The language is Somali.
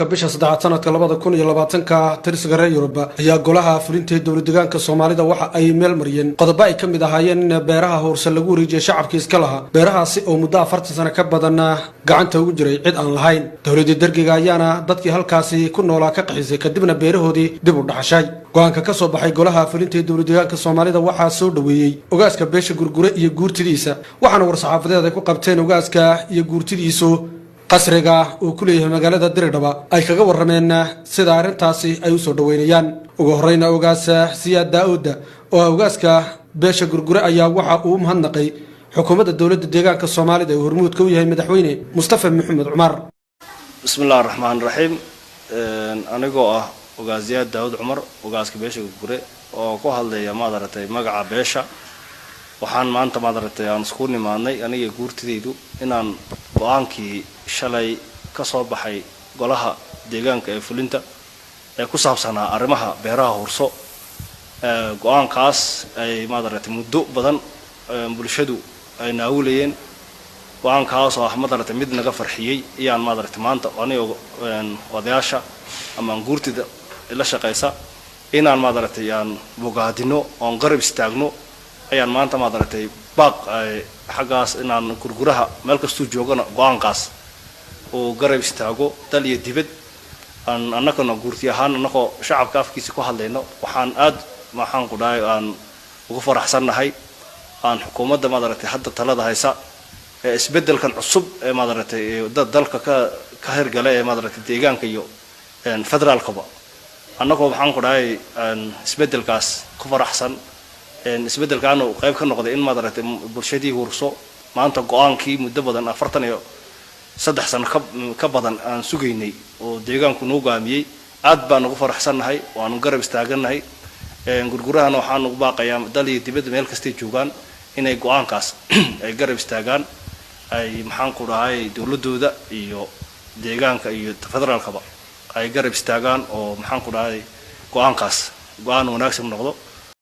bisha saddexaad sanadka 2020 tirsiga reer Yurub ayaa golaha fulinta dowlad deegaanka Soomaalida waxa ay meel mariyeen qodobo ay kamid ahaayeen in beeraha hoorsan lagu wareejiyo shacabka iska lahaa beerahaasi oo muddo 40 sano ka badan gacanta ugu jiray cid aan lahayn dowladda dargiga ayaana dadkii halkaasi ku noolaa ka qaxisay kadibna beerahoodii dib u dhaxashay go'aanka ka soo baxay golaha fulinta dowlad deegaanka Soomaalida waxa soo dhaweeyay ogaaska beesha gurgure iyo guurtidiisa waxaana war-saxaafadeed ay ku qabteen ogaaska iyo guurtidiisu qasriga oo ku leeyahay magaalada Diridhaba ay kaga warameen sida arintaasi ay u soo dhaweynayaan ugu horeyna ogaasa Siyaad Daawud oo ogaaska beesha gurgure ayaa waxa uu mahadnaqay xukuumadda dowladda deegaanka Soomaalida ee hormuudka u yahay madaxweyne Mustafa Maxamed Cumar bismillaahir rahmaanir rahiim anigoo ah ogaas Siyaad Daawud Cumar ogaaska beesha gurgure oo ku hadlaya maadartay magaca beesha waxaan maanta maadartay aan isku nimaadnay aniga guurtidaydu inaan go'aankii shalay ka soo baxay golaha deegaanka ee fulinta ee ku saabsanaa arrimaha beeraha horso go'aankaas ay maadartay muddo badan bulshadu ay naawulayeen go'aankaas oo maadartay mid naga farxiyay iyaan maadartay maanta aniga wadayaasha ama guurtida ila shaqeysa inaan maadartay aan bogaadino oo qarab istaagno ayaan maanta maadartay baaq xagaas inaan gurguraha meel kastuu joogana go'aankaas oo garab istaago dal iyo dibad aan annagana guurti ahaan annagoo shacabka afkiisa ku hadlayno waxaan ku dhahay aan ugu faraxsanahay aan xukuumadda maadartay hadda talada haysa ee isbedelkan cusub ee maadartay dalka ka hirgalay ee maadartay deegaanka iyo federaalkaba annagoo waxaan ku dhahay isbedelkaas ku faraxsan isbedelkan oo qayb ka noqday in maadartay bulshadii hurso maanta go'aankii muddo badan 43 sano ka badan aan sugaynay oo deegaanku noo gaamiyay aad baan ugu faraxsanahay waan garab istaaganahay gurgurahana waxaan ugu baaqayaa dal iyo dibadda meel kasta joogan inay go'aankaas ay garab istaagaan ay maxaan ku dhahay dawladooda iyo deegaanka iyo federaalkaba ay garab istaagaan oo maxaan ku dhahay go'aankaas go'aan wanaagsan noqdo